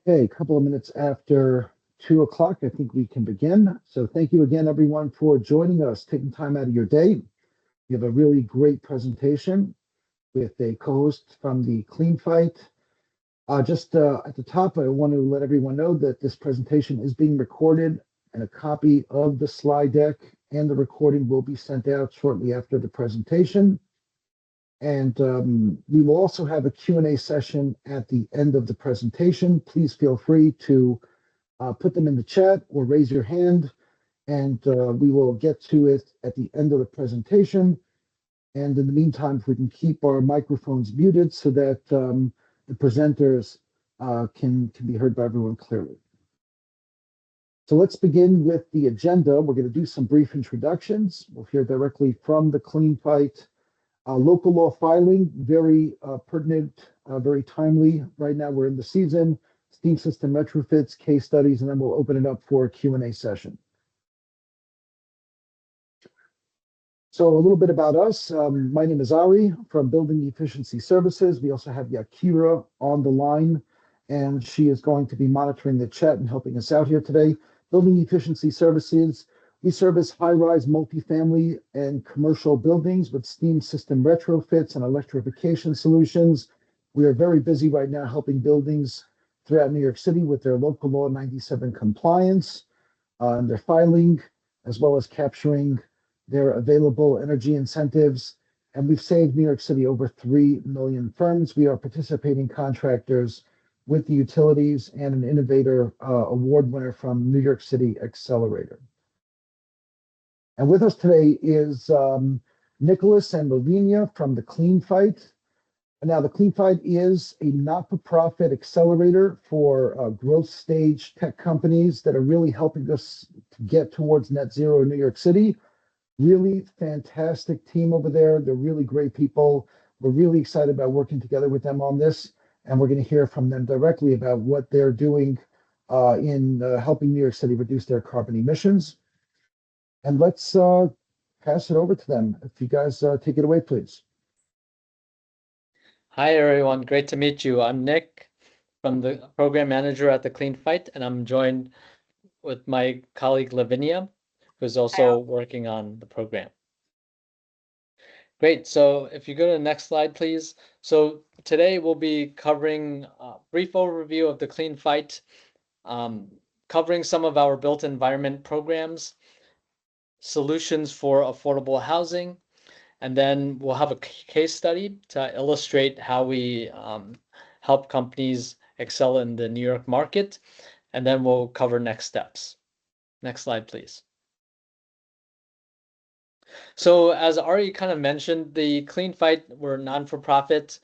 Okay, a couple of minutes after 2 o'clock, I think we can begin. So thank you again, everyone, for joining us, taking time out of your day. We have a really great presentation with a co-host from the Clean Fight. Just at the top, I want to let everyone know that this presentation is being recorded and a copy of the slide deck and the recording will be sent out shortly after the presentation. And we will also have a Q&A session at the end of the presentation. Please feel free to put them in the chat or raise your hand, and we will get to it at the end of the presentation. And in the meantime, if we can keep our microphones muted so that the presenters can be heard by everyone clearly. So let's begin with the agenda. We're going to do some brief introductions. We'll hear directly from the Clean Fight. Local law filing, very pertinent, very timely. Right now we're in the season. Steam system retrofits, case studies, and then we'll open it up for a Q&A session. So a little bit about us. My name is Ari from Building Efficiency Services. We also have Yakira on the line, and she is going to be monitoring the chat and helping us out here today. Building Efficiency Services, we service high-rise multifamily and commercial buildings with steam system retrofits and electrification solutions. We are very busy right now helping buildings throughout New York City with their local law 97 compliance and their filing, as well as capturing their available energy incentives. And we've saved New York City over 3 million firms. We are participating contractors with the utilities and an innovator award winner from New York City Accelerator. And with us today is Nicholas and Lavinia from the Clean Fight. Now, the Clean Fight is a not-for-profit accelerator for growth stage tech companies that are really helping us to get towards net zero in New York City. Really fantastic team over there. They're really great people. We're really excited about working together with them on this, and we're going to hear from them directly about what they're doing in helping New York City reduce their carbon emissions. And let's pass it over to them. If you guys take it away, please. Hi, everyone. Great to meet you. I'm Nick from the program manager at the Clean Fight, and I'm joined with my colleague Lavinia, who's also working on the program. Great. So if you go to the next slide, please. So today we'll be covering a brief overview of the Clean Fight, covering some of our built environment programs, solutions for affordable housing, and then we'll have a case study to illustrate how we help companies excel in the New York market, and then we'll cover next steps. Next slide, please. So as Ari kind of mentioned, the Clean Fight, we're non-for-profit,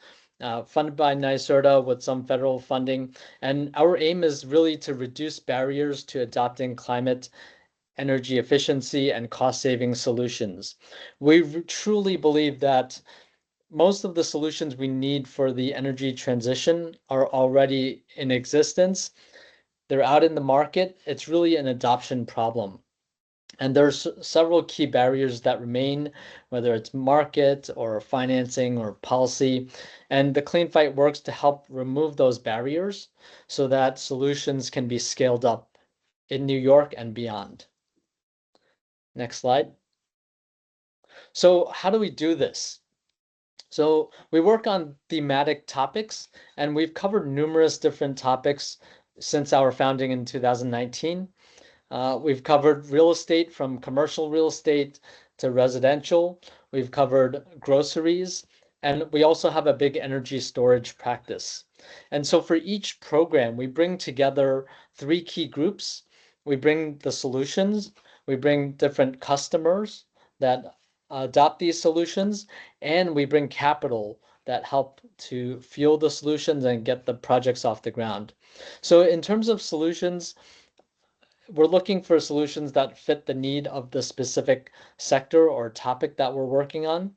funded by NYC with some federal funding, and our aim is really to reduce barriers to adopting climate energy efficiency and cost-saving solutions. We truly believe that most of the solutions we need for the energy transition are already in existence. They're out in the market. It's really an adoption problem. And there's several key barriers that remain, whether it's market or financing or policy. And the Clean Fight works to help remove those barriers so that solutions can be scaled up in New York and beyond. Next slide. So how do we do this? So we work on thematic topics, and we've covered numerous different topics since our founding in 2019. We've covered real estate, from commercial real estate to residential. We've covered groceries, and we also have a big energy storage practice. And so for each program, we bring together 3 key groups. We bring the solutions, we bring different customers that adopt these solutions, and we bring capital that help to fuel the solutions and get the projects off the ground. So in terms of solutions, we're looking for solutions that fit the need of the specific sector or topic that we're working on.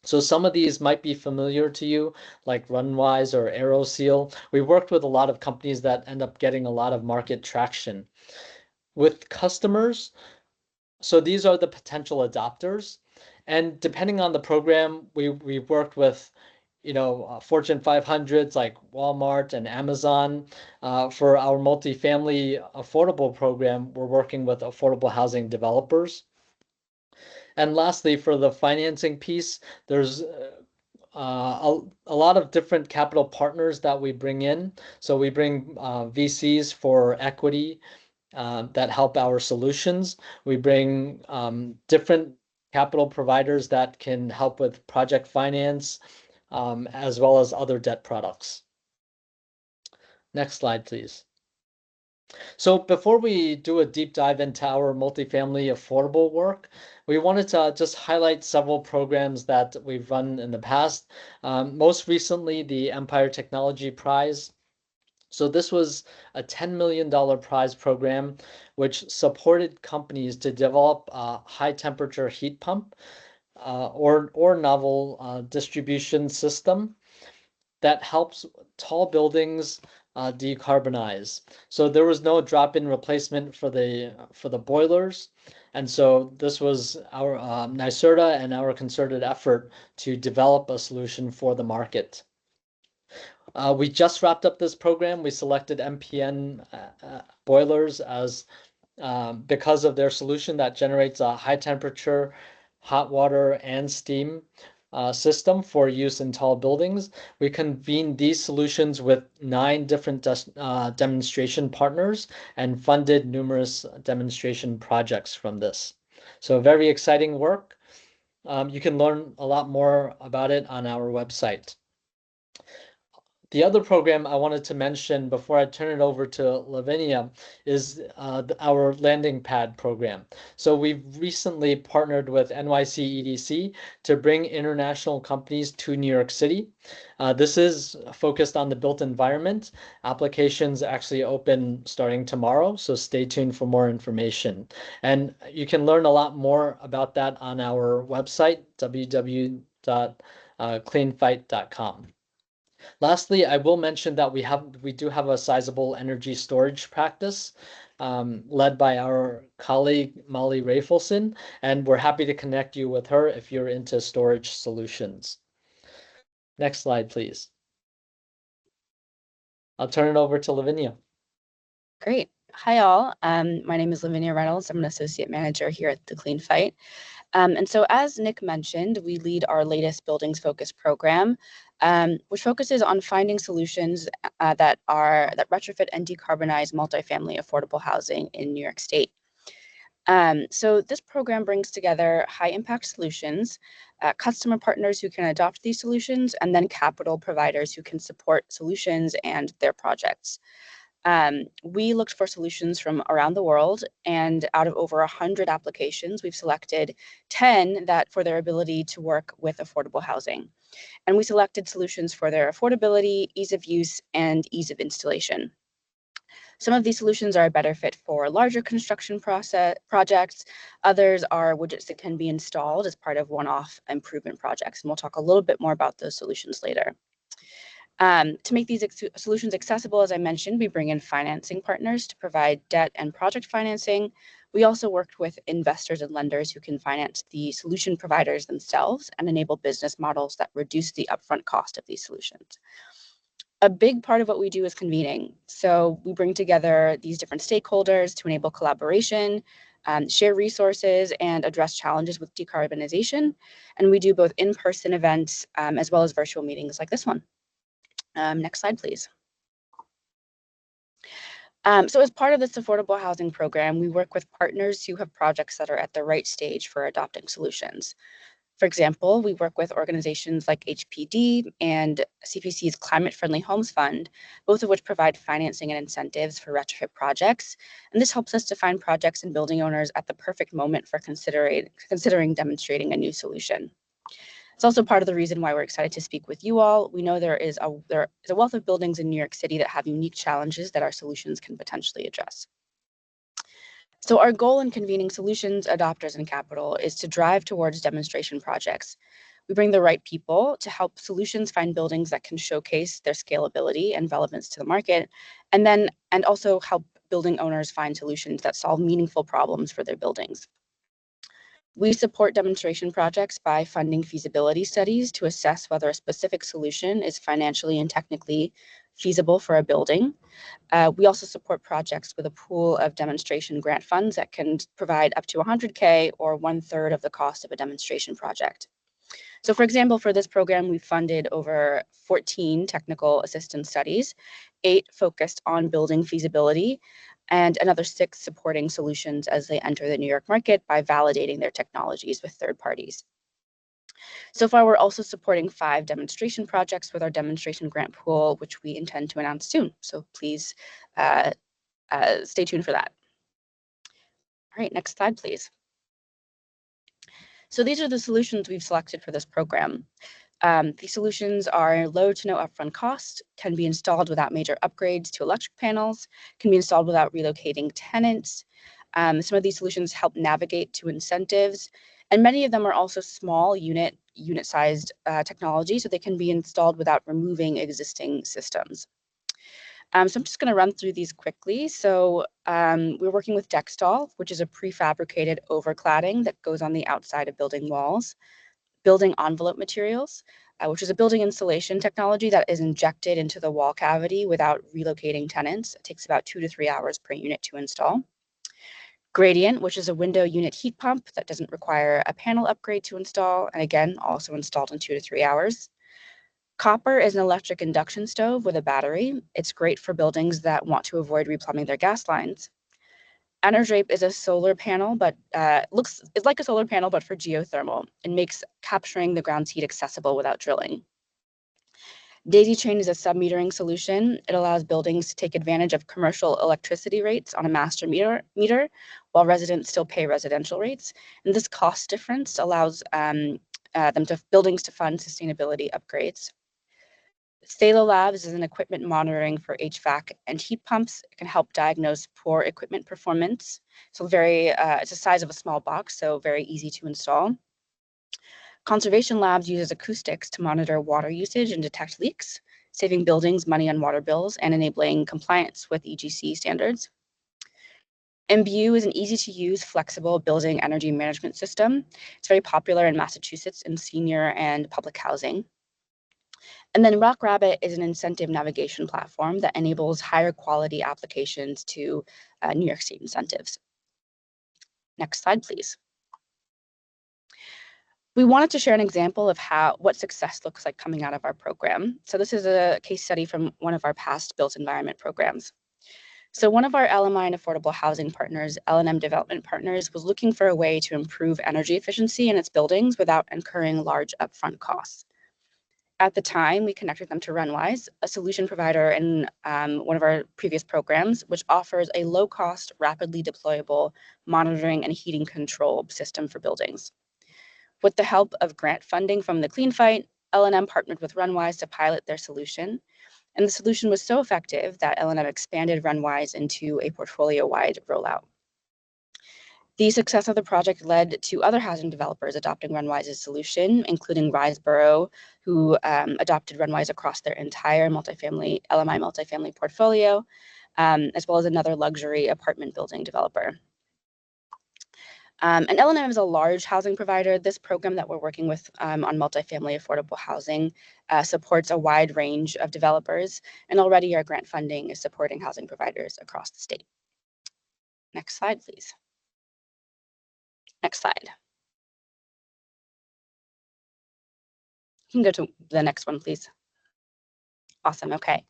So some of these might be familiar to you, like Runwise or AeroSeal. We worked with a lot of companies that end up getting a lot of market traction. With customers, so these are the potential adopters. And depending on the program, we worked with Fortune 500s like Walmart and Amazon. For our multifamily affordable program, we're working with affordable housing developers. And lastly, for the financing piece, there's a lot of different capital partners that we bring in. So we bring VCs for equity that help our solutions. We bring different capital providers that can help with project finance, as well as other debt products. Next slide, please. So before we do a deep dive into our multifamily affordable work, we wanted to just highlight several programs that we've run in the past. Most recently, the Empire Technology Prize. So this was a $10 million prize program, which supported companies to develop a high temperature heat pump or novel distribution system that helps tall buildings decarbonize. So there was no drop-in replacement for the boilers, and so this was our NYSERDA and our concerted effort to develop a solution for the market. We just wrapped up this program. We selected MPN boilers as because of their solution that generates a high temperature hot water and steam system for use in tall buildings. We convened these solutions with 9 different demonstration partners and funded numerous demonstration projects from this. So very exciting work. You can learn a lot more about it on our website. The other program I wanted to mention before I turn it over to Lavinia is our landing pad program. So we've recently partnered with NYC EDC to bring international companies to New York City. This is focused on the built environment. Applications actually open starting tomorrow, so stay tuned for more information. And you can learn a lot more about that on our website, www.cleanfight.com. Lastly, I will mention that we do have a sizable energy storage practice led by our colleague Molly Rafelson, and we're happy to connect you with her if you're into storage solutions. Next slide, please. I'll turn it over to Lavinia. Great. Hi, all. My name is Lavinia Reynolds. I'm an associate manager here at the Clean Fight. And so as Nick mentioned, we lead our latest buildings focused program, which focuses on finding solutions that retrofit and decarbonize multifamily affordable housing in New York State. So this program brings together high impact solutions, customer partners who can adopt these solutions, and then capital providers who can support solutions and their projects. We looked for solutions from around the world, and out of over 100 applications, we've selected 10 that for their ability to work with affordable housing. And we selected solutions for their affordability, ease of use, and ease of installation. Some of these solutions are a better fit for larger construction projects. Others are widgets that can be installed as part of one-off improvement projects. And we'll talk a little bit more about those solutions later. To make these solutions accessible, as I mentioned, we bring in financing partners to provide debt and project financing. We also worked with investors and lenders who can finance the solution providers themselves and enable business models that reduce the upfront cost of these solutions. A big part of what we do is convening. So we bring together these different stakeholders to enable collaboration, share resources, and address challenges with decarbonization. And we do both in-person events as well as virtual meetings like this one. Next slide, please. So as part of this affordable housing program, we work with partners who have projects that are at the right stage for adopting solutions. For example, we work with organizations like HPD and CPC's Climate Friendly Homes Fund, both of which provide financing and incentives for retrofit projects. And this helps us to find projects and building owners at the perfect moment for considering demonstrating a new solution. It's also part of the reason why we're excited to speak with you all. We know there is a wealth of buildings in New York City that have unique challenges that our solutions can potentially address. So our goal in convening solutions, adopters, and capital is to drive towards demonstration projects. We bring the right people to help solutions find buildings that can showcase their scalability and relevance to the market, and also help building owners find solutions that solve meaningful problems for their buildings. We support demonstration projects by funding feasibility studies to assess whether a specific solution is financially and technically feasible for a building. We also support projects with a pool of demonstration grant funds that can provide up to 100K or 1/3 of the cost of a demonstration project. So for example, for this program, we funded over 14 technical assistance studies, 8 focused on building feasibility, and another 6 supporting solutions as they enter the New York market by validating their technologies with third parties. So far, we're also supporting 5 demonstration projects with our demonstration grant pool, which we intend to announce soon. So please stay tuned for that. All right, next slide, please. So these are the solutions we've selected for this program. These solutions are low to no upfront cost, can be installed without major upgrades to electric panels, can be installed without relocating tenants. Some of these solutions help navigate to incentives, and many of them are also small unit-sized technology, so they can be installed without removing existing systems. So I'm just going to run through these quickly. So we're working with Dextall, which is a prefabricated overcladding that goes on the outside of building walls. Building envelope materials, which is a building insulation technology that is injected into the wall cavity without relocating tenants. It takes about 2 to 3 hours per unit to install. Gradient, which is a window unit heat pump that doesn't require a panel upgrade to install, and again, also installed in 2 to 3 hours. Copper is an electric induction stove with a battery. It's great for buildings that want to avoid replumbing their gas lines. EnerDrape is a solar panel, but it's like a solar panel, but for geothermal. It makes capturing the ground's heat accessible without drilling. Daisy Chain is a sub-metering solution. It allows buildings to take advantage of commercial electricity rates on a master meter, while residents still pay residential rates. And this cost difference allows buildings to fund sustainability upgrades. Thalo Labs is an equipment monitoring for HVAC and heat pumps. It can help diagnose poor equipment performance. So it's the size of a small box, so very easy to install. Conservation Labs uses acoustics to monitor water usage and detect leaks, saving buildings money on water bills and enabling compliance with EGC standards. MBU is an easy-to-use, flexible building energy management system. It's very popular in Massachusetts in senior and public housing. And then RockRabbit is an incentive navigation platform that enables higher quality applications to New York State incentives. Next slide, please. We wanted to share an example of what success looks like coming out of our program. So this is a case study from one of our past built environment programs. So one of our LMI and affordable housing partners, L&M Development Partners, was looking for a way to improve energy efficiency in its buildings without incurring large upfront costs. At the time, we connected them to Runwise, a solution provider in one of our previous programs, which offers a low-cost, rapidly deployable monitoring and heating control system for buildings. With the help of grant funding from the Clean Fight, L&M partnered with Runwise to pilot their solution, and the solution was so effective that L&M expanded Runwise into a portfolio-wide rollout. The success of the project led to other housing developers adopting Runwise's solution, including Riseborough, who adopted Runwise across their entire LMI multifamily portfolio, as well as another luxury apartment building developer. And L&M is a large housing provider. This program that we're working with on multifamily affordable housing supports a wide range of developers, and already our grant funding is supporting housing providers across the state. Next slide, please. Next slide. You can go to the next one, please. Awesome, okay.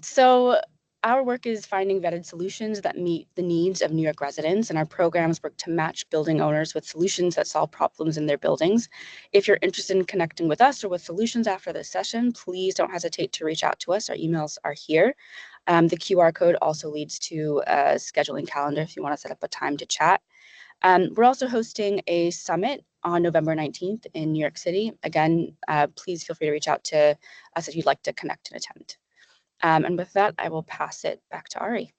So our work is finding vetted solutions that meet the needs of New York residents, and our programs work to match building owners with solutions that solve problems in their buildings. If you're interested in connecting with us or with solutions after this session, please don't hesitate to reach out to us. Our emails are here. The QR code also leads to a scheduling calendar if you want to set up a time to chat. We're also hosting a summit on November 19th in New York City. Again, please feel free to reach out to us if you'd like to connect and attend. And with that, I will pass it back to Ari.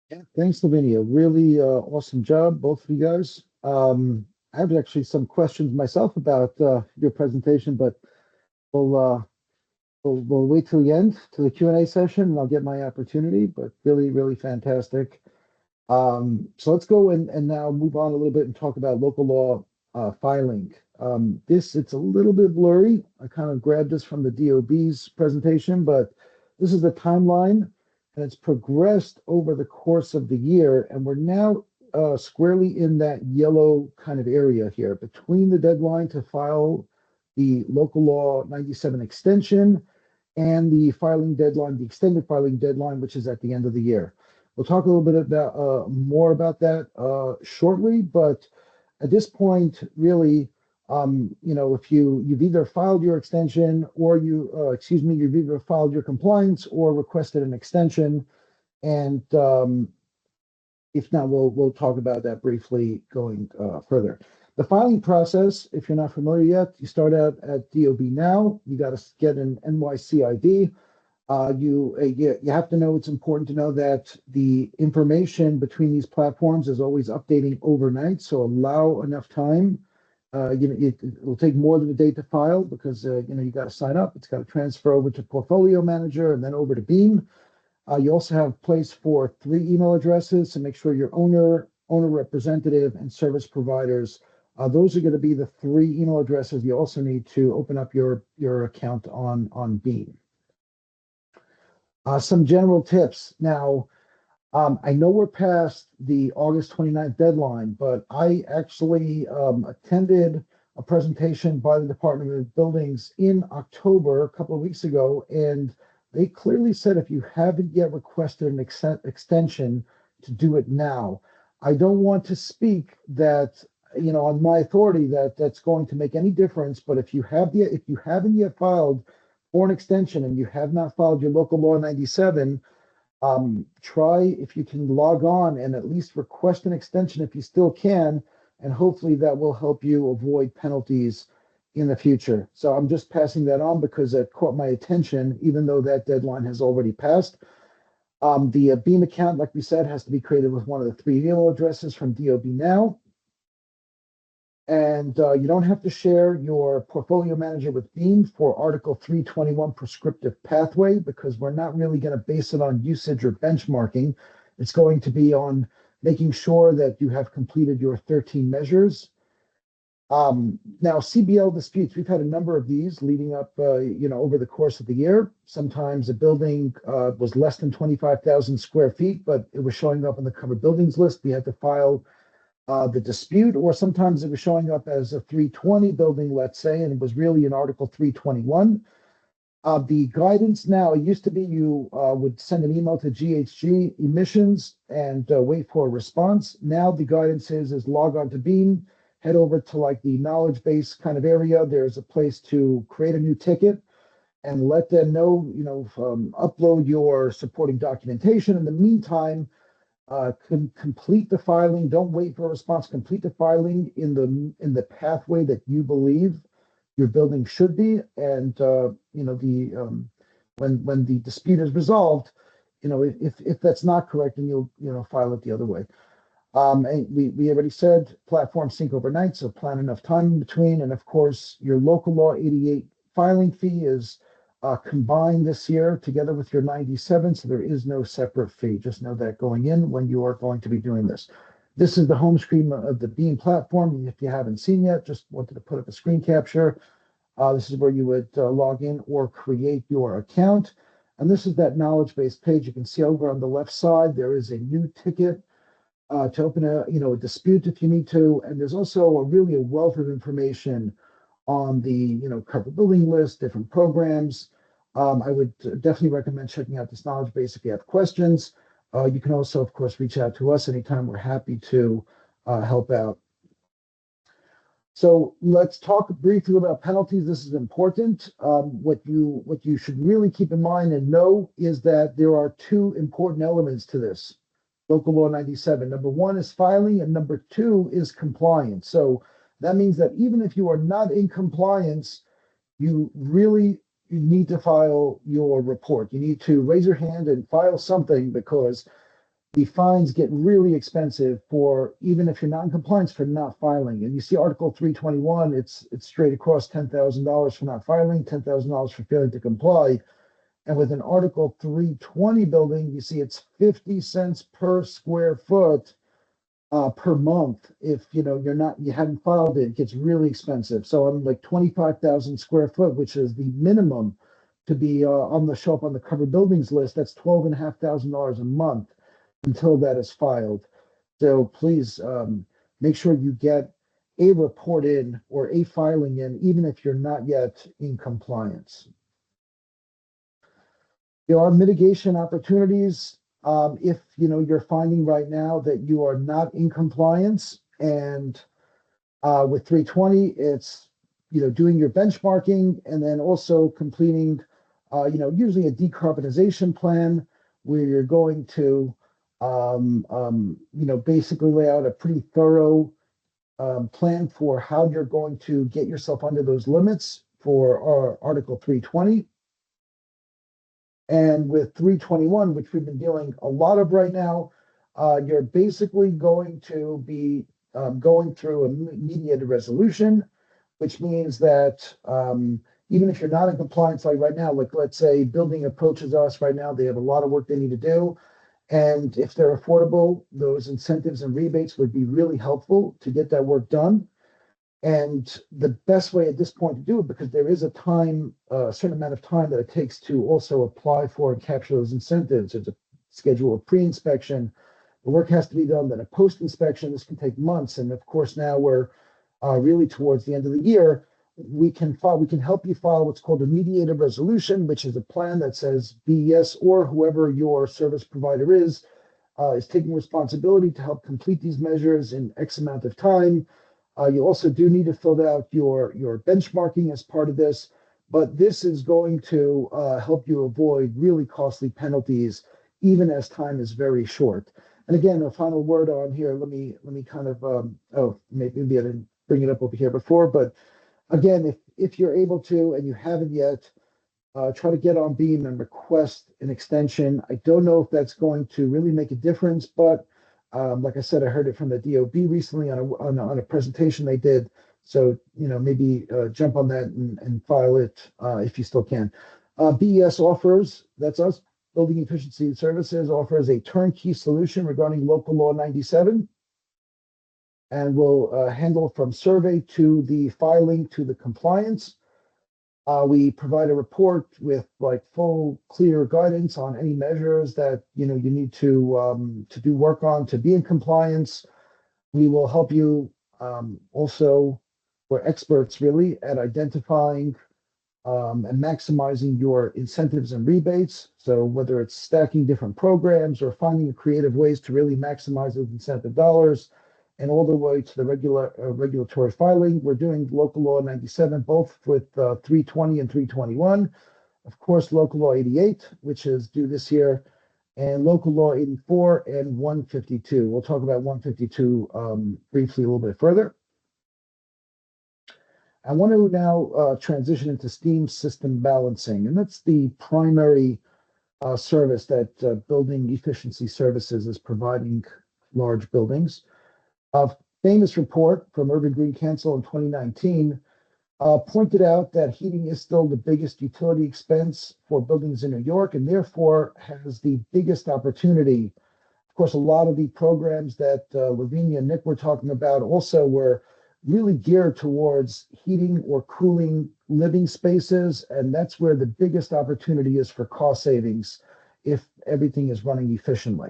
Yeah, thanks, Lavinia. Really awesome job, both of you guys. I have actually some questions myself about your presentation, but we'll wait till the end, to the Q&A session, and I'll get my opportunity. But really, really fantastic. So let's go and now move on a little bit and talk about local law filing. It's a little bit blurry. I kind of grabbed this from the DOB's presentation, but this is the timeline and it's progressed over the course of the year. And we're now squarely in that yellow kind of area here between the deadline to file the local law 97 extension and the filing deadline, the extended filing deadline, which is at the end of the year. We'll talk a little bit about more about that shortly, but at this point, really, if you've either filed your extension or you've either filed your compliance or requested an extension, and if not, we'll talk about that briefly going further. The filing process, if you're not familiar yet, you start out at DOB now. You got to get an NYC ID. You have to know, it's important to know that the information between these platforms is always updating overnight, so allow enough time. It will take more than a day to file because you got to sign up. It's got to transfer over to Portfolio Manager and then over to Beam. You also have place for 3 email addresses to make sure your owner representative, and service providers. Those are going to be the 3 email addresses you also need to open up your account on Beam. Some general tips. Now, I know we're past the August 29th deadline, but I actually attended a presentation by the Department of Buildings in October, a couple of weeks ago, and they clearly said if you haven't yet requested an extension, to do it now. I don't want to speak that, on my authority that's going to make any difference, but if you haven't yet filed for an extension and you have not filed your local law 97, try if you can log on and at least request an extension if you still can, and hopefully that will help you avoid penalties in the future. So I'm just passing that on because it caught my attention, even though that deadline has already passed. The Beam account, like we said, has to be created with one of the 3 email addresses from DOB Now. And you don't have to share your portfolio manager with Beam for Article 321 prescriptive pathway because we're not really going to base it on usage or benchmarking. It's going to be on making sure that you have completed your 13 measures. Now, CBL disputes, we've had a number of these leading up, over the course of the year. Sometimes a building was less than 25,000 square feet, but it was showing up on the covered buildings list. We had to file the dispute, or sometimes it was showing up as a 320 building, let's say, and it was really in Article 321. The guidance now, it used to be you would send an email to GHG emissions and wait for a response. Now the guidance is log on to Beam, head over to like the knowledge base kind of area. There's a place to create a new ticket and let them know, upload your supporting documentation. In the meantime, complete the filing. Don't wait for a response. Complete the filing in the pathway that you believe your building should be. And when the dispute is resolved, if that's not correct, then you'll file it the other way. And we already said platform sync overnight, so plan enough time in between. And of course, your local law 88 filing fee is combined this year together with your 97, so there is no separate fee. Just know that going in when you are going to be doing this. This is the home screen of the Beam platform. If you haven't seen yet, just wanted to put up a screen capture. This is where you would log in or create your account. And this is that knowledge base page. You can see over on the left side, there is a new ticket to open a dispute if you need to. And there's also really a wealth of information on the covered building list, different programs. I would definitely recommend checking out this knowledge base if you have questions. You can also, of course, reach out to us anytime. We're happy to help out. So let's talk briefly about penalties. This is important. What you should really keep in mind and know is that there are 2 important elements to this. Local Law 97. Number 1 is filing, and number 2 is compliance. So that means that even if you are not in compliance, you need to file your report. You need to raise your hand and file something because the fines get really expensive for even if you're not in compliance for not filing. And you see Article 321, it's straight across $10,000 for not filing, $10,000 for failing to comply. And with an Article 320 building, you see it's 50 cents per square foot per month. If you haven't filed it, it gets really expensive. So I'm like 25,000 square foot, which is the minimum to be on the show up on the covered buildings list. That's $12,500 a month until that is filed. So please make sure you get a report in or a filing in, even if you're not yet in compliance. There are mitigation opportunities if you're finding right now that you are not in compliance, and with 320, it's doing your benchmarking and then also completing usually a decarbonization plan where you're going to basically lay out a pretty thorough plan for how you're going to get yourself under those limits for our Article 320. And with 321, which we've been dealing a lot of right now, you're basically going to be going through a mediated resolution, which means that even if you're not in compliance, like right now, like let's say building approaches us right now, they have a lot of work they need to do. And if they're affordable, those incentives and rebates would be really helpful to get that work done. And the best way at this point to do it, because there is a certain amount of time that it takes to also apply for and capture those incentives. There's a schedule of pre-inspection. The work has to be done, then a post-inspection. This can take months. And of course, now we're really towards the end of the year. We can help you file what's called a mediated resolution, which is a plan that says BES or whoever your service provider is taking responsibility to help complete these measures in X amount of time. You also do need to fill out your benchmarking as part of this, but this is going to help you avoid really costly penalties, even as time is very short. And again, a final word on here. Let me kind of maybe I didn't bring it up over here before, but again, if you're able to and you haven't yet, try to get on Beam and request an extension. I don't know if that's going to really make a difference, but like I said, I heard it from the DOB recently on a presentation they did. So, maybe jump on that and file it if you still can. BES offers, that's us, Building Efficiency Services, offers a turnkey solution regarding Local Law 97 and will handle from survey to the filing to the compliance. We provide a report with like full, clear guidance on any measures that you need to do work on to be in compliance. We will help you also. We're experts really at identifying and maximizing your incentives and rebates. So whether it's stacking different programs or finding creative ways to really maximize those incentive dollars, and all the way to the regulatory filing. We're doing Local Law 97, both with 320 and 321. Of course, Local Law 88, which is due this year, and Local Law 84 and 152. We'll talk about 152 briefly a little bit further. I want to now transition into steam system balancing, and that's the primary service that Building Efficiency Services is providing large buildings. A famous report from Urban Green Council in 2019 pointed out that heating is still the biggest utility expense for buildings in New York and therefore has the biggest opportunity. Of course, a lot of the programs that Lavinia and Nick were talking about also were really geared towards heating or cooling living spaces, and that's where the biggest opportunity is for cost savings if everything is running efficiently.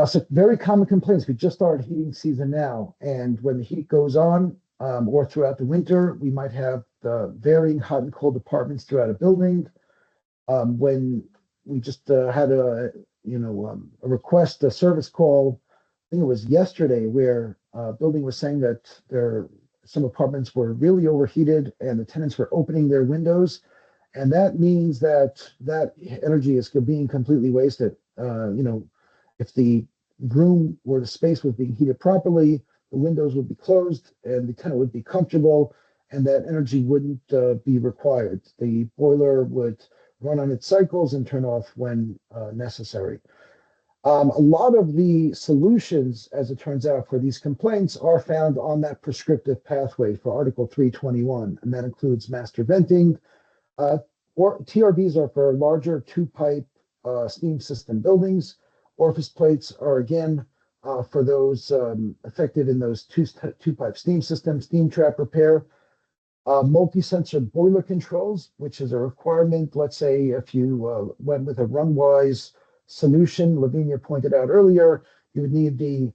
So very common complaints. We just started heating season now, and when the heat goes on, or throughout the winter, we might have the varying hot and cold departments throughout a building. When we just had a request, a service call, I think it was yesterday, where a building was saying that some apartments were really overheated and the tenants were opening their windows, and that means that energy is being completely wasted. If the room or the space was being heated properly, the windows would be closed and the tenant would be comfortable, and that energy wouldn't be required. The boiler would run on its cycles and turn off when necessary. A lot of the solutions, as it turns out, for these complaints are found on that prescriptive pathway for Article 321, and that includes master venting, Uh, or TRBs are for larger two-pipe steam system buildings. Orifice plates are again for those affected in those two-pipe steam systems, steam trap repair. Multi-sensor boiler controls, which is a requirement. Let's say if you went with a runwise solution, Lavinia pointed out earlier, you would need the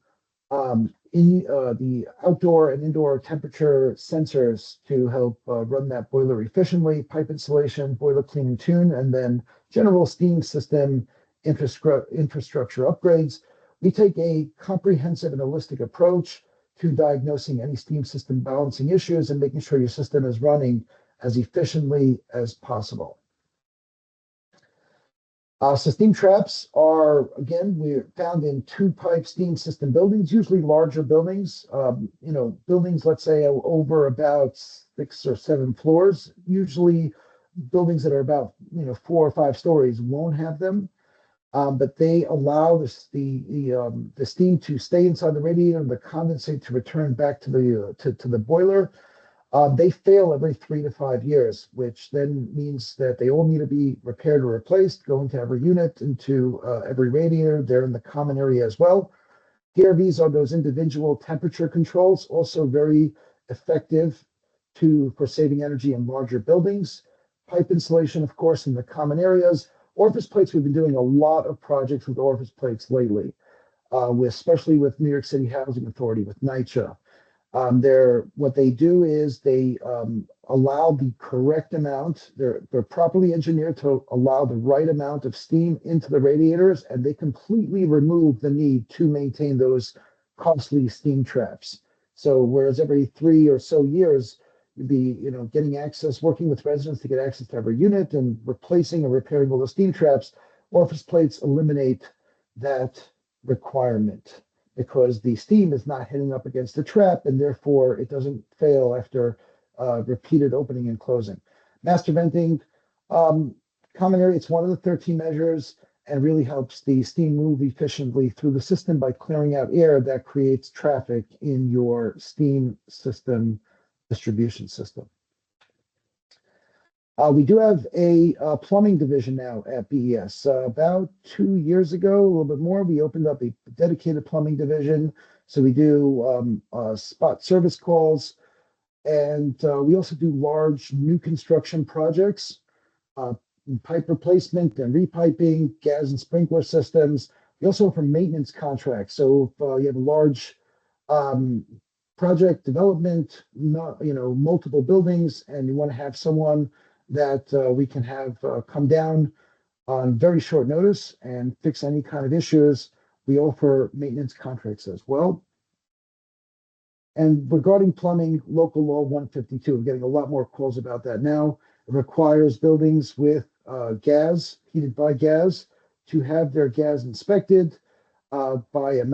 outdoor and indoor temperature sensors to help run that boiler efficiently, pipe insulation, boiler clean and tune, and then general steam system infrastructure upgrades. We take a comprehensive and holistic approach to diagnosing any steam system balancing issues and making sure your system is running as efficiently as possible. So steam traps are, again, we're found in two-pipe steam system buildings, usually larger buildings, buildings, let's say, over about 6 or 7 floors. Usually buildings that are about, 4 or 5 stories won't have them, but they allow the steam to stay inside the radiator and the condensate to return back to the boiler. They fail every 3 to 5 years, which then means that they all need to be repaired or replaced, go into every unit, into every radiator. They're in the common area as well. PRVs are those individual temperature controls, also very effective for saving energy in larger buildings. Pipe insulation, of course, in the common areas. Orifice plates, we've been doing a lot of projects with orifice plates lately, especially with New York City Housing Authority, with NYCHA. What they do is they allow the correct amount. They're properly engineered to allow the right amount of steam into the radiators, and they completely remove the need to maintain those costly steam traps. So whereas every 3 or so years, you'd be getting access, working with residents to get access to every unit and replacing or repairing all the steam traps, orifice plates eliminate that requirement, because the steam is not hitting up against the trap, and therefore it doesn't fail after repeated opening and closing. Master venting, common area, it's one of the 13 measures and really helps the steam move efficiently through the system by clearing out air that creates traffic in your steam system distribution system. We do have a plumbing division now at BES. About 2 years ago, a little bit more, we opened up a dedicated plumbing division. So we do spot service calls, and we also do large new construction projects, pipe replacement and repiping, gas and sprinkler systems. We also offer maintenance contracts. So if you have a large project development, multiple buildings, and you want to have someone that we can have come down on very short notice and fix any kind of issues, we offer maintenance contracts as well. And regarding plumbing, local law 152, we're getting a lot more calls about that now. It requires buildings with gas, heated by gas, to have their gas inspected by a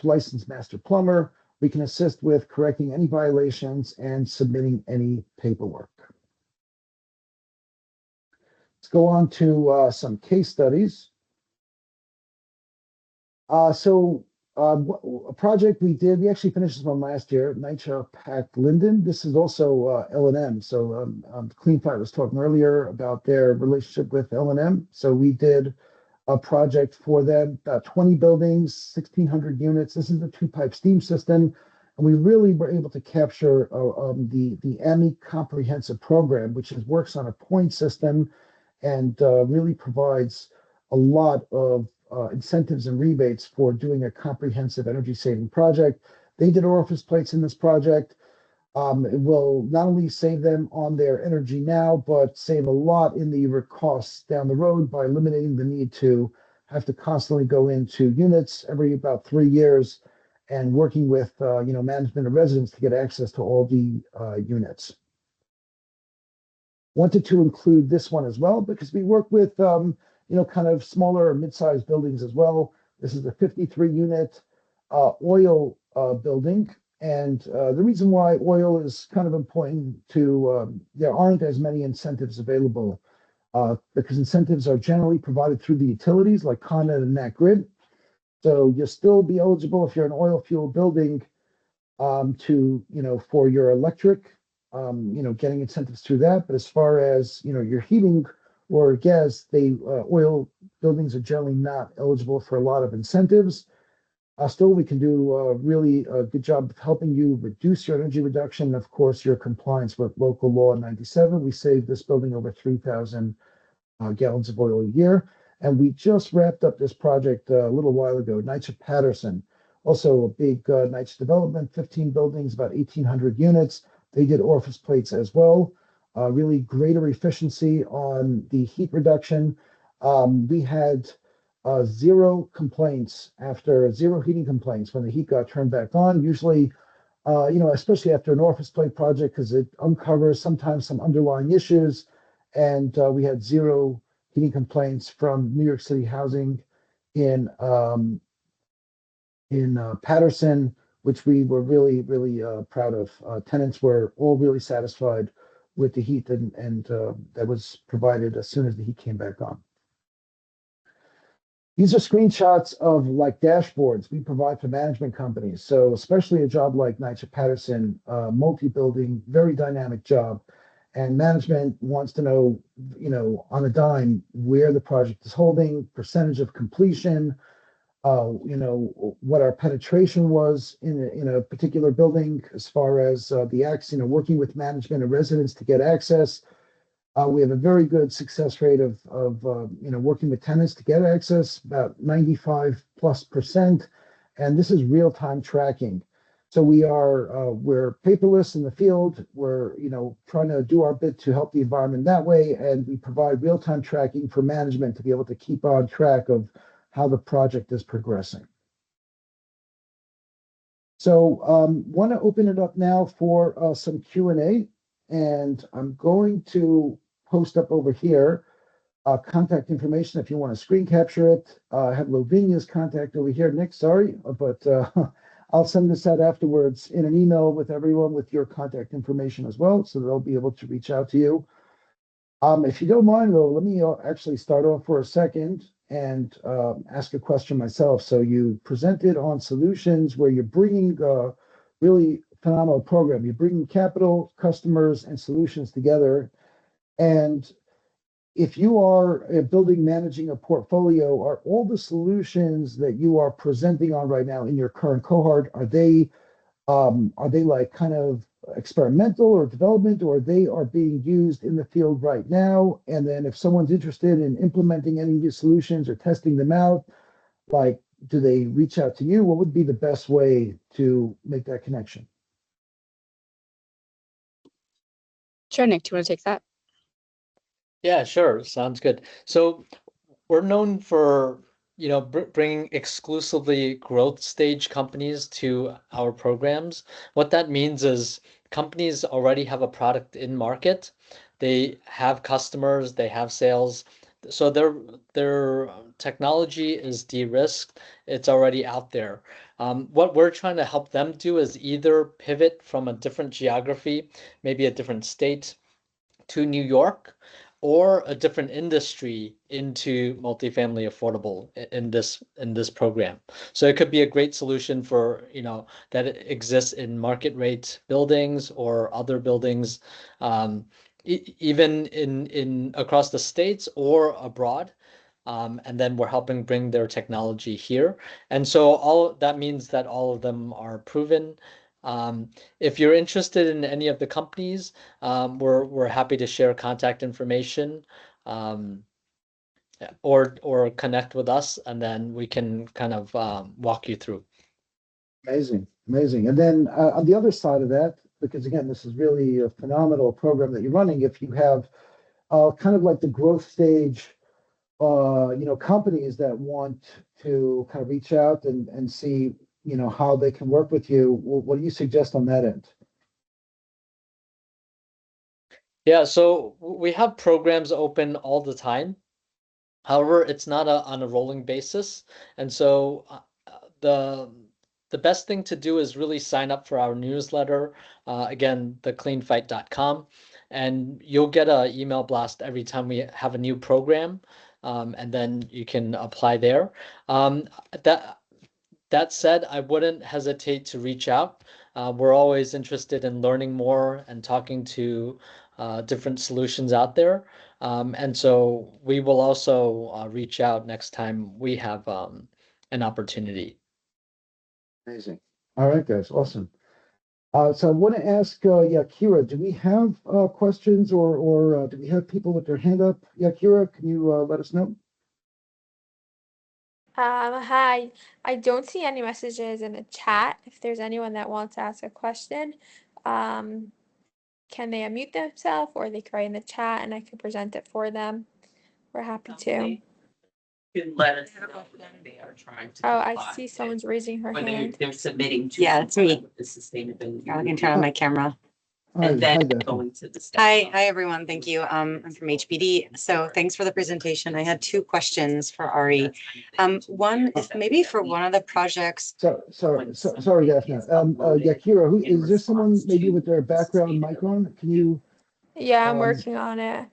licensed master plumber. We can assist with correcting any violations and submitting any paperwork. Let's go on to some case studies. A project we actually finished this one last year, NYCHA Packed Linden. This is also L&M. So CleanFight was talking earlier about their relationship with L&M. So we did a project for them, about 20 buildings, 1,600 units. This is a two-pipe steam system. And we really were able to capture the AMI comprehensive program, which works on a point system and really provides a lot of incentives and rebates for doing a comprehensive energy saving project. They did orifice plates in this project. It will not only save them on their energy now, but save a lot in the costs down the road by eliminating the need to have to constantly go into units every about 3 years and working with management and residents to get access to all the units. Wanted to include this one as well because we work with kind of smaller or mid-sized buildings as well. This is a 53 unit oil building, and the reason why oil is kind of important there aren't as many incentives available because incentives are generally provided through the utilities like Con Ed and Nat Grid. So you'll still be eligible if you're an oil fuel building for your electric getting incentives through that. But as far as, your heating or gas, oil buildings are generally not eligible for a lot of incentives. Still, we can do a really good job of helping you reduce your energy reduction. And of course, your compliance with local law 97. We saved this building over 3,000 gallons of oil a year. And we just wrapped up this project a little while ago, NYC Patterson, also a big NYC development, 15 buildings, about 1,800 units. They did orifice plates as well. Really greater efficiency on the heat reduction. We had zero heating complaints when the heat got turned back on. Usually, especially after an orifice plate project, because it uncovers sometimes some underlying issues. And we had zero heating complaints from New York City housing in Patterson, which we were really, really proud of. Tenants were all really satisfied with the heat and that was provided as soon as the heat came back on. These are screenshots of like dashboards we provide for management companies. So especially a job like NYC Patterson, multi-building, very dynamic job. And management wants to know, on a dime, where the project is holding, percentage of completion, what our penetration was in a particular building as far as the access, working with management and residents to get access. We have a very good success rate of working with tenants to get access, about 95+%, and this is real-time tracking. So we're paperless in the field. We're trying to do our bit to help the environment that way, and we provide real-time tracking for management to be able to keep on track of how the project is progressing. So want to open it up now for some Q&A, and I'm going to post up over here contact information if you want to screen capture it. I have Lavinia's contact over here. Nick, sorry, but I'll send this out afterwards in an email with everyone with your contact information as well, so they'll be able to reach out to you. If you don't mind, though, let me actually start off for a second and ask a question myself. So you presented on solutions where you're bringing a really phenomenal program. You're bringing capital, customers, and solutions together. And if you are managing a portfolio, are all the solutions that you are presenting on right now in your current cohort, are they like kind of experimental or development, or they are being used in the field right now? And then if someone's interested in implementing any of these solutions or testing them out, like, do they reach out to you? What would be the best way to make that connection? Sure, Nick, do you want to take that? Yeah, sure. Sounds good. So we're known for, bringing exclusively growth stage companies to our programs. What that means is companies already have a product in market. They have customers, they have sales. So their technology is de-risked. It's already out there. What we're trying to help them do is either pivot from a different geography, maybe a different state, to New York, or a different industry into multifamily affordable in this program. So it could be a great solution for, that exists in market rate buildings or other buildings, even in across the states or abroad. And then we're helping bring their technology here. And so all that means that all of them are proven. If you're interested in any of the companies, we're happy to share contact information, or connect with us, and then we can kind of walk you through. Amazing, amazing. And then on the other side of that, because again, this is really a phenomenal program that you're running. If you have kind of like the growth stage, companies that want to kind of reach out and see, how they can work with you, what do you suggest on that end? Yeah, so we have programs open all the time. However, it's not on a rolling basis. And so the best thing to do is really sign up for our newsletter, again, thecleanfight.com, and you'll get an email blast every time we have a new program, and then you can apply there. That said, I wouldn't hesitate to reach out. We're always interested in learning more and talking to different solutions out there. And so we will also reach out next time we have an opportunity. Amazing. All right, guys, awesome. So I want to ask, yeah, Kira, do we have questions or do we have people with their hand up? Yeah, Kira, can you let us know? Hi. I don't see any messages in the chat. If there's anyone that wants to ask a question, can they unmute themselves or they can write in the chat and I can present it for them. We're happy to. Can let us know that they are trying to. Oh, I see someone's raising her When hand. they're submitting. to Yeah, it's me. The sustainability. I can turn on my camera. Hi, And then hi, Daphne. going to the. Hi, everyone. Thank you. I'm from HPD. So thanks for the presentation. I had two questions for Ari. One, if maybe for one of the projects. Sorry, Daphne. Yeah, Kira, who is there someone maybe with their background mic on? Can you? Yeah, I'm working on it.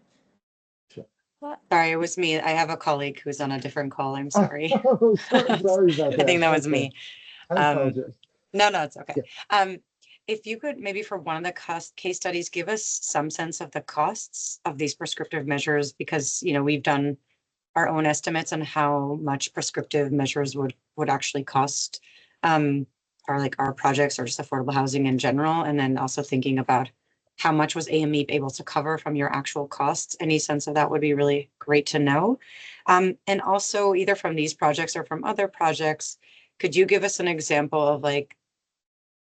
Sure. What? Sorry, it was me. I have a colleague who's on a different call. I'm sorry. Oh, sorry about that. I think that was Okay. me. I apologize. No, it's okay. Yeah. If you could maybe for one of the case studies, give us some sense of the costs of these prescriptive measures, because, you know, we've done our own estimates on how much prescriptive measures would actually cost, or like our projects or just affordable housing in general. And then also thinking about how much was AME able to cover from your actual costs. Any sense of that would be really great to know. And also either from these projects or from other projects, could you give us an example of like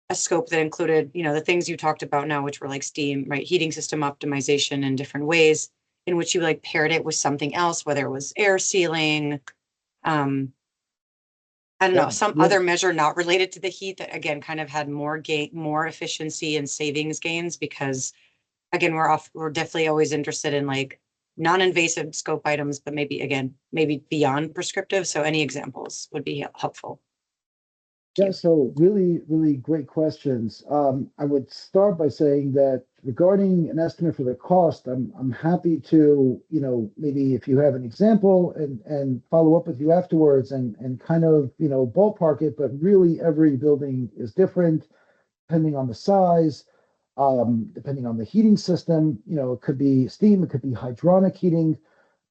a scope that included, you know, the things you talked about now, which were like steam, right? Heating system optimization in different ways, in which you like paired it with something else, whether it was air sealing, I don't know, some other measure not related to the heat that again kind of had more efficiency and savings gains, because again, we're definitely always interested in like non-invasive scope items, but maybe beyond prescriptive. So any examples would be helpful. Yeah, so really, really great questions. I would start by saying that regarding an estimate for the cost, I'm happy to, you know, maybe if you have an example and follow up with you afterwards and kind of, you know, ballpark it, but really every building is different depending on the size, depending on the heating system. You know, it could be steam, it could be hydronic heating,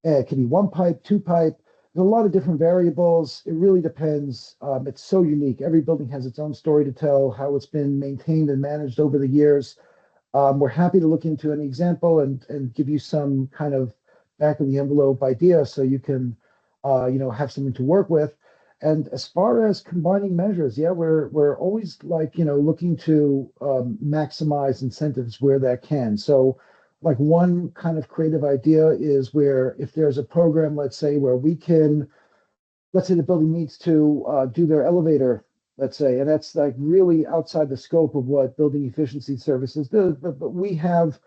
it could be one pipe, two pipe. There's a lot of different variables. It really depends. It's so unique. Every building has its own story to tell, how it's been maintained and managed over the years. We're happy to look into an example and give you some kind of back of the envelope idea so you can, you know, have something to work with. And as far as combining measures, yeah, we're always like, you know, looking to maximize incentives where that can. So like one kind of creative idea is where if there's a program, let's say, where we can, let's say the building needs to do their elevator, let's say, and that's like really outside the scope of what building efficiency services do, but we have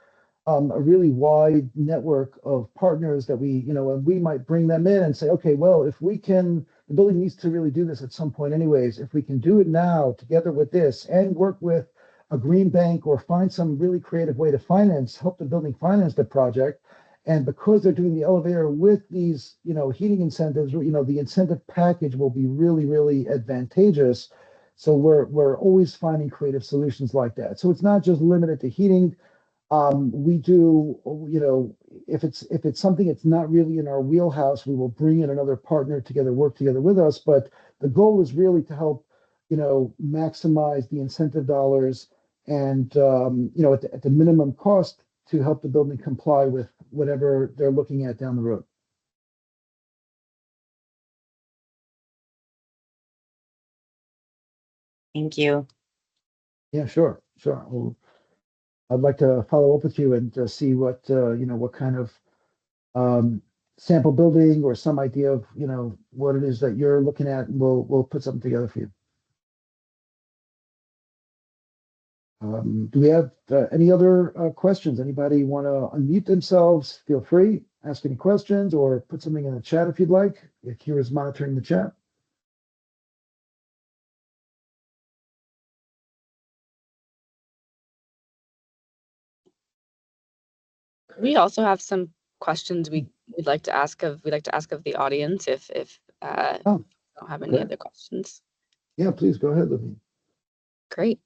a really wide network of partners that we, you know, and we might bring them in and say, okay, well, if we can, the building needs to really do this at some point anyways, if we can do it now together with this and work with a green bank or find some really creative way to help the building finance the project. And because they're doing the elevator with these, you know, heating incentives, you know, the incentive package will be really, really advantageous. So we're always finding creative solutions like that. So it's not just limited to heating. We do, you know, if it's something that's not really in our wheelhouse, we will bring in another partner together, work together with us. But the goal is really to help, you know, maximize the incentive dollars and, you know, at the minimum cost to help the building comply with whatever they're looking at down the road. Thank you. Yeah, sure. Well, I'd like to follow up with you and see what, you know, what kind of sample building or some idea of, you know, what it is that you're looking at, and we'll put something together for you. Do we have any other questions? Anybody want to unmute themselves? Feel free, ask any questions or put something in the chat if you'd like. Kira's monitoring the chat. We also have some questions we'd like to ask of the audience if Oh, don't have any okay. other questions. Yeah, please go ahead, Livia. Great.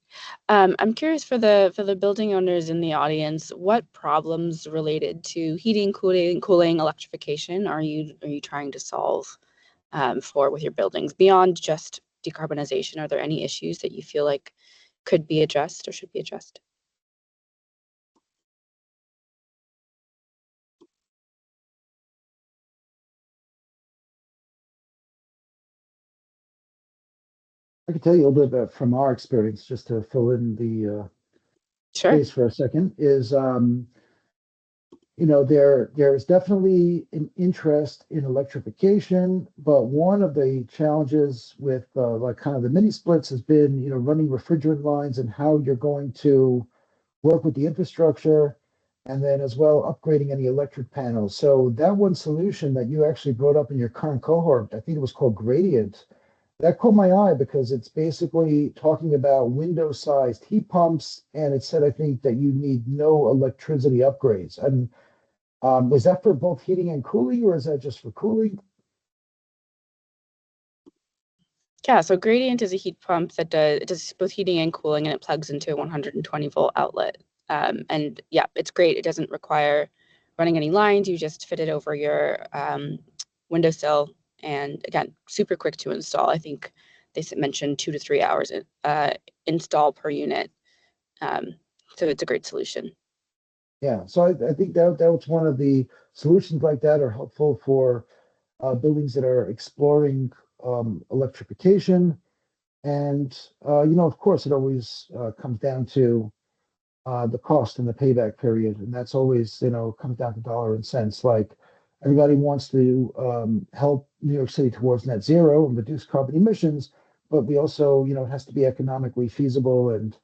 I'm curious for the building owners in the audience, what problems related to heating, cooling, electrification are you trying to solve for with your buildings beyond just decarbonization? Are there any issues that you feel like could be addressed or should be addressed? I can tell you a little bit about from our experience, just to fill in the Sure. space for a second, is there's definitely an interest in electrification, but one of the challenges with like kind of the mini splits has been, running refrigerant lines and how you're going to work with the infrastructure and then as well upgrading any electric panels. So that one solution that you actually brought up in your current cohort, I think it was called Gradient, that caught my eye because it's basically talking about window-sized heat pumps, and it said, I think, that you need no electricity upgrades. And is that for both heating and cooling, or is that just for cooling? Yeah, so Gradient is a heat pump that does both heating and cooling, and it plugs into a 120 volt outlet. And yeah, it's great. It doesn't require running any lines. You just fit it over your windowsill, and again, super quick to install. I think they mentioned 2 to 3 hours install per unit. So it's a great solution. Yeah, so I think that was one of the solutions like that are helpful for buildings that are exploring electrification. And, of course, it always comes down to the cost and the payback period. And that's always, comes down to dollar and cents. Like everybody wants to help New York City towards net zero and reduce carbon emissions, but we also, it has to be economically feasible and,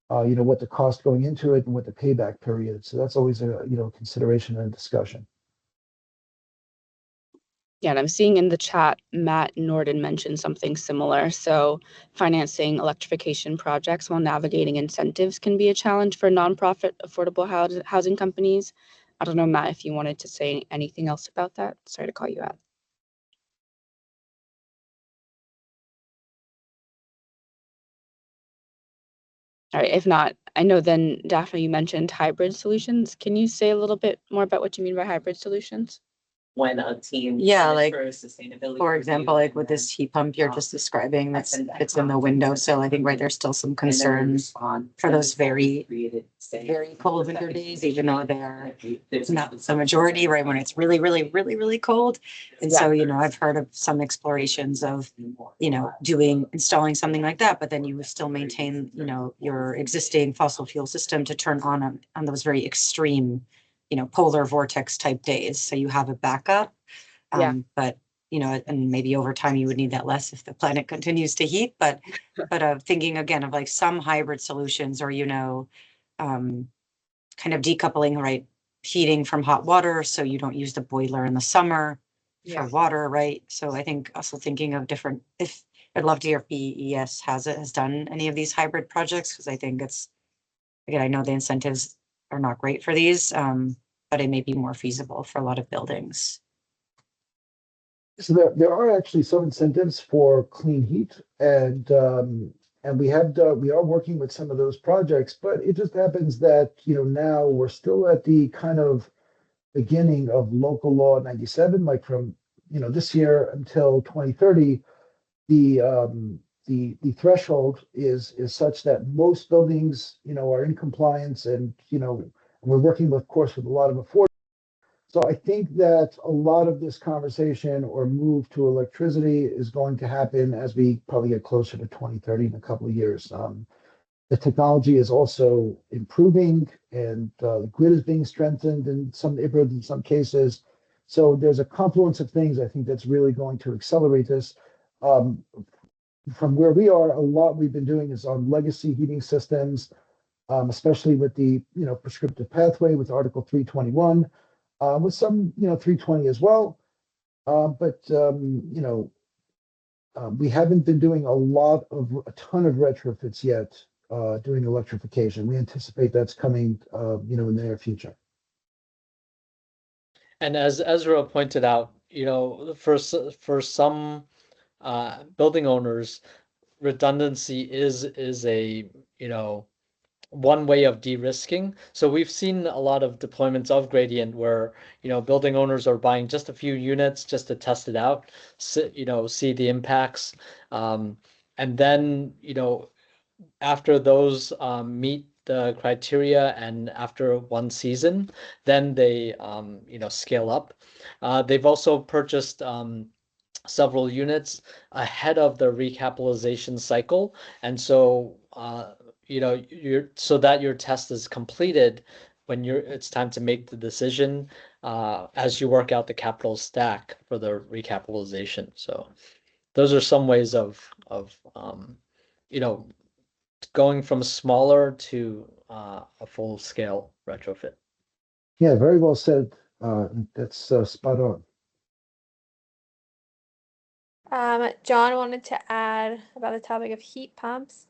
what the cost going into it and what the payback period. So that's always a, consideration and discussion. Yeah, and I'm seeing in the chat, Matt Norden mentioned something similar. So financing electrification projects while navigating incentives can be a challenge for nonprofit affordable housing companies. I don't know, Matt, if you wanted to say anything else about that. Sorry to call you out. All right, if not, I know then, Daphne, you mentioned hybrid solutions. Can you say a little bit more about what you mean by hybrid solutions? When a team. Yeah, is like, for a sustainability For example, review, like with this heat pump you're just describing, that's it's in the windowsill. I think, right, there's still some concerns for those very cold winter days, even though it's not the majority, right, when it's really, really, really, really cold. And so, I've heard of some explorations of, installing something like that, but then you still maintain, your existing fossil fuel system to turn on those very extreme, polar vortex type days. So you have a backup. Yeah. But, and maybe over time you would need that less if the planet continues to heat, but thinking again of like some hybrid solutions or, kind of decoupling, right? Heating from hot water, so you don't use the boiler in the summer for water, right? So I think also thinking of different, if I'd love to hear if BES has done any of these hybrid projects, because I think again, I know the incentives are not great for these, but it may be more feasible for a lot of buildings. So there are actually some incentives for clean heat, and we are working with some of those projects, but it just happens that now we're still at the kind of beginning of local law 97, like from this year until 2030, the threshold is such that most buildings are in compliance, and we're working, of course, with a lot of affordable. So I think that a lot of this conversation or move to electricity is going to happen as we probably get closer to 2030 in a couple of years. The technology is also improving, and the grid is being strengthened in some neighborhoods in some cases. So there's a confluence of things I think that's really going to accelerate this. Um, from where we are, a lot we've been doing is on legacy heating systems, especially with the prescriptive pathway with Article 321, with some 320 as well. But we haven't been doing a ton of retrofits yet, doing electrification. We anticipate that's coming, in the near future. And as Ezra pointed out, for some building owners, redundancy is a, you know, one way of de-risking. So we've seen a lot of deployments of gradient where, you know, building owners are buying just a few units just to test it out, you know, see the impacts. And then, you know, after those meet the criteria and after one season, then they, you know, scale up. They've also purchased several units ahead of the recapitalization cycle. And so, you know, so that your test is completed when it's time to make the decision as you work out the capital stack for the recapitalization. So those are some ways of you know, going from smaller to a full scale retrofit. Yeah, very well said. That's spot on. John wanted to add about the topic of heat pumps.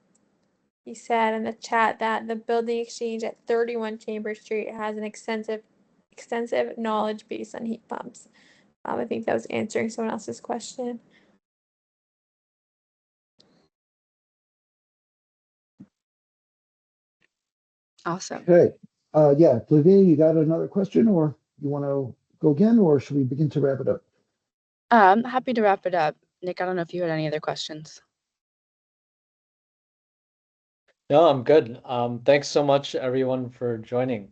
He said in the chat that the building exchange at 31 Chambers Street has an extensive knowledge base on heat pumps. I think that was answering someone else's question. Awesome. Okay. Yeah, Lavinia, you got another question, or you want to go again, or should we begin to wrap it up? Happy to wrap it up. Nick, I don't know if you had any other questions. No, I'm good. Thanks so much, everyone, for joining.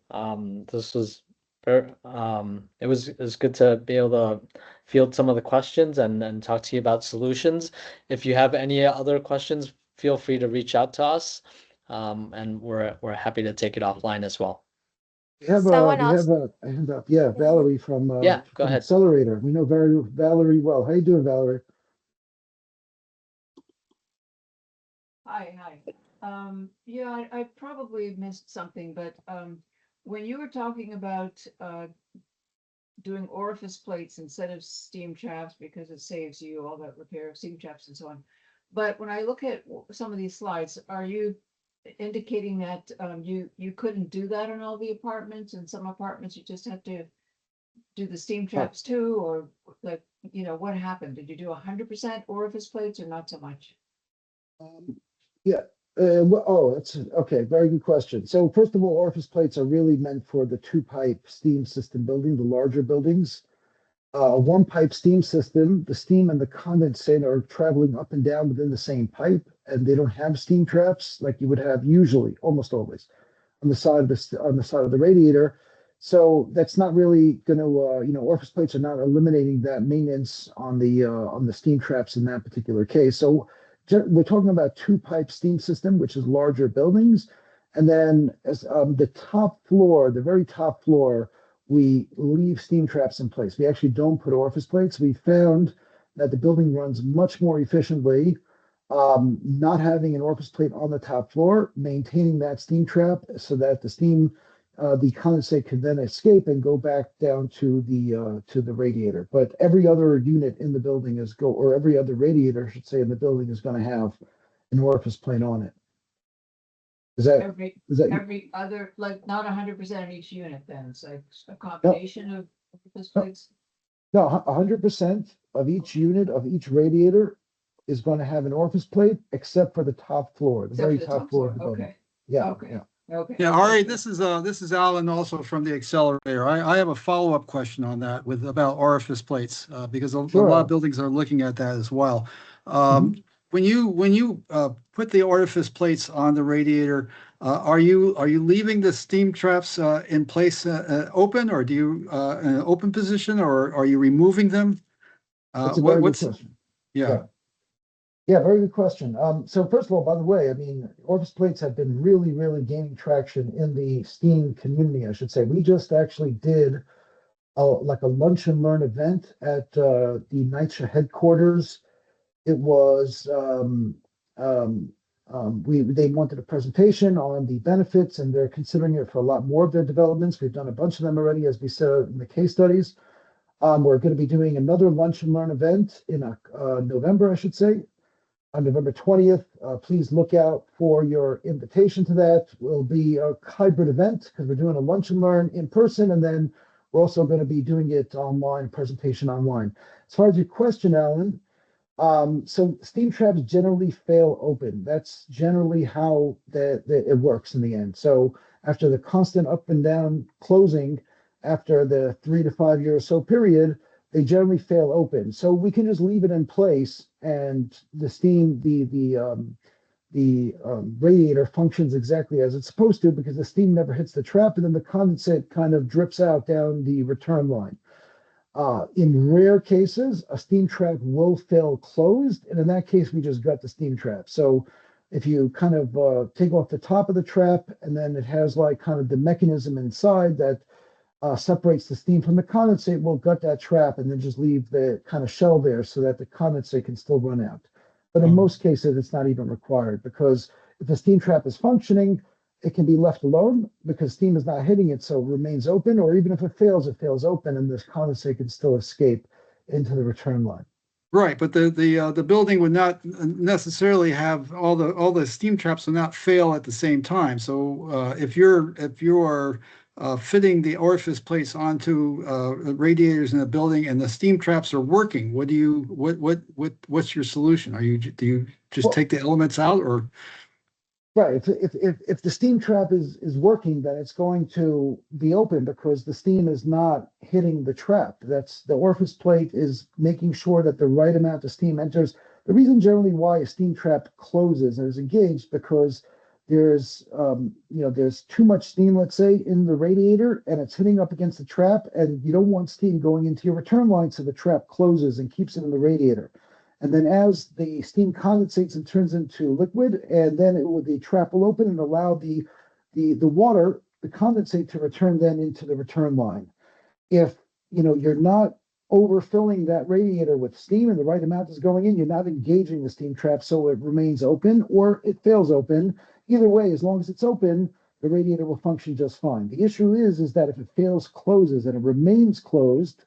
This was it was good to be able to field some of the questions and talk to you about solutions. If you have any other questions, feel free to reach out to us, and we're happy to take it offline as well. We have Someone we else- have a hand up. Yeah, Valerie from Yeah, go from ahead. Accelerator. We know Valerie well. How you doing, Valerie? Hi. Yeah, I probably missed something, but when you were talking about doing orifice plates instead of steam traps because it saves you all that repair of steam traps and so on. But when I look at some of these slides, are you indicating that you couldn't do that in all the apartments? In some apartments, you just have to do the steam traps too, or like, you know, what happened? Did you do 100% orifice plates or not so much? Yeah. That's okay. Very good question. So first of all, orifice plates are really meant for the two-pipe steam system building, the larger buildings. A one-pipe steam system, the steam and the condensate are traveling up and down within the same pipe, and they don't have steam traps like you would have usually, almost always, on the side of the radiator. So that's not really going to, you know, orifice plates are not eliminating that maintenance on the steam traps in that particular case. So we're talking about two-pipe steam system, which is larger buildings, and then as the top floor, the very top floor, we leave steam traps in place. We actually don't put orifice plates. We found that the building runs much more efficiently not having an orifice plate on the top floor, maintaining that steam trap so that the steam, the condensate can then escape and go back down to the radiator. But every other unit in the building or every other radiator, I should say, in the building is going to have an orifice plate on it. Is that Every other, like not 100% of each unit then, it's like a combination of orifice plates? no, 100% of each unit of each radiator is going to have an orifice plate, except for the top floor, the Except very for the top floor of the building. Okay, Yeah, Okay. yeah. okay. Yeah, Ari, this is Alan also from the Accelerator. I have a follow-up question on that about orifice plates, because a Sure. lot of buildings are looking at that as well. Mhm. When you put the orifice plates on the radiator, are you leaving the steam traps in place open, or do you in an open position, or are you removing them? That's a very good What's question. yeah. Yeah, very good question. So first of all, by the way, I mean, orifice plates have been really, really gaining traction in the steam community, I should say. We just actually did like a lunch and learn event at the NYC headquarters. It was they wanted a presentation on the benefits, and they're considering it for a lot more of their developments. We've done a bunch of them already, as we said in the case studies. We're going to be doing another lunch and learn event in November, I should say, on November 20th. Please look out for your invitation to that. It will be a hybrid event because we're doing a lunch and learn in person, and then we're also going to be doing it online, presentation online. As far as your question, Alan, So steam traps generally fail open. That's generally how it works in the end. So after the constant up and down closing, after the 3 to 5 year or so period, they generally fail open. So we can just leave it in place, and the steam, the radiator functions exactly as it's supposed to, because the steam never hits the trap, and then the condensate kind of drips out down the return line. In rare cases, a steam trap will fail closed, and in that case, we just gut the steam trap. So if you kind of take off the top of the trap, and then it has like kind of the mechanism inside that separates the steam from the condensate, we'll gut that trap and then just leave the kind of shell there so that the condensate can still run out. But in most cases, it's not even required, because if the steam trap is functioning, it can be left alone because steam is not hitting it, so it remains open. Or even if it fails open, and this condensate can still escape into the return line. Right, but the building would not necessarily have all the steam traps would not fail at the same time. So if you are fitting the orifice plates onto radiators in a building and the steam traps are working, what's your solution? Do you just take the elements out, or? Right. If the steam trap is working, then it's going to be open because the steam is not hitting the trap. That's the orifice plate is making sure that the right amount of steam enters. The reason generally why a steam trap closes and is engaged, because there's there's too much steam, let's say, in the radiator, and it's hitting up against the trap, and you don't want steam going into your return line, so the trap closes and keeps it in the radiator. And then as the steam condensates and turns into liquid, and then the trap will open and allow the water, the condensate, to return then into the return line. If you're not overfilling that radiator with steam and the right amount is going in, you're not engaging the steam trap, so it remains open or it fails open. Either way, as long as it's open, the radiator will function just fine. The issue is that if it fails closes and it remains closed,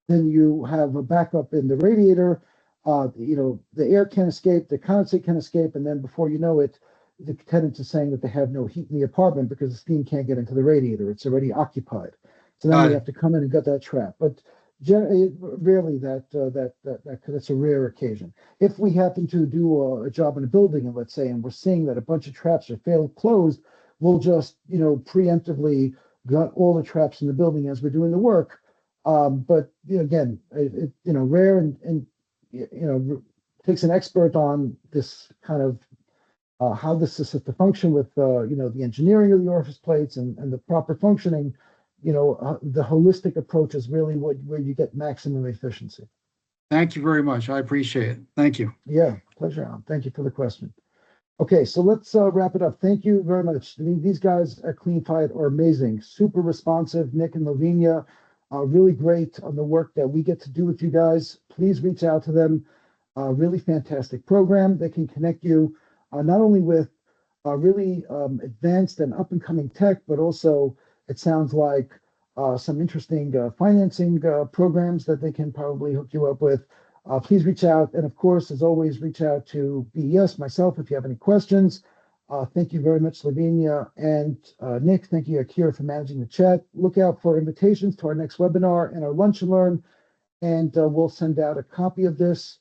then you have a backup in the radiator. The air can escape, the condensate can escape, and then before you know it, the tenants are saying that they have no heat in the apartment because the steam can't get into the radiator. It's already occupied. So then they have to come in and gut that trap. But generally, rarely that's a rare occasion. If we happen to do a job in a building, and let's say, and we're seeing that a bunch of traps are failed closed, we'll just preemptively gut all the traps in the building as we're doing the work. But again, rare, and takes an expert on this kind of how this is to function with the engineering of the orifice plates and the proper functioning. The holistic approach is really where you get maximum efficiency. Thank you very much. I appreciate it. Thank you. Yeah, pleasure, Alan. Thank you for the question. Okay, so let's wrap it up. Thank you very much. I mean, these guys at Clean Fight are amazing, super responsive. Nick and Lavinia are really great on the work that we get to do with you guys. Please reach out to them. Really fantastic program. They can connect you not only with really advanced and up and coming tech, but also it sounds like some interesting financing programs that they can probably hook you up with. Please reach out. And of course, as always, reach out to BES, myself, if you have any questions. Thank you very much, Lavinia and Nick. Thank you, Akira, for managing the chat. Look out for invitations to our next webinar and our Lunch and Learn. And we'll send out a copy of this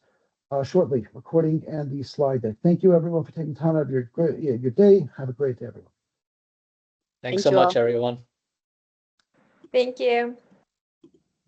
shortly, recording and the slide deck. Thank you, everyone, for taking time out of your day. Have a great day, everyone. Thanks so much, everyone. Thank you.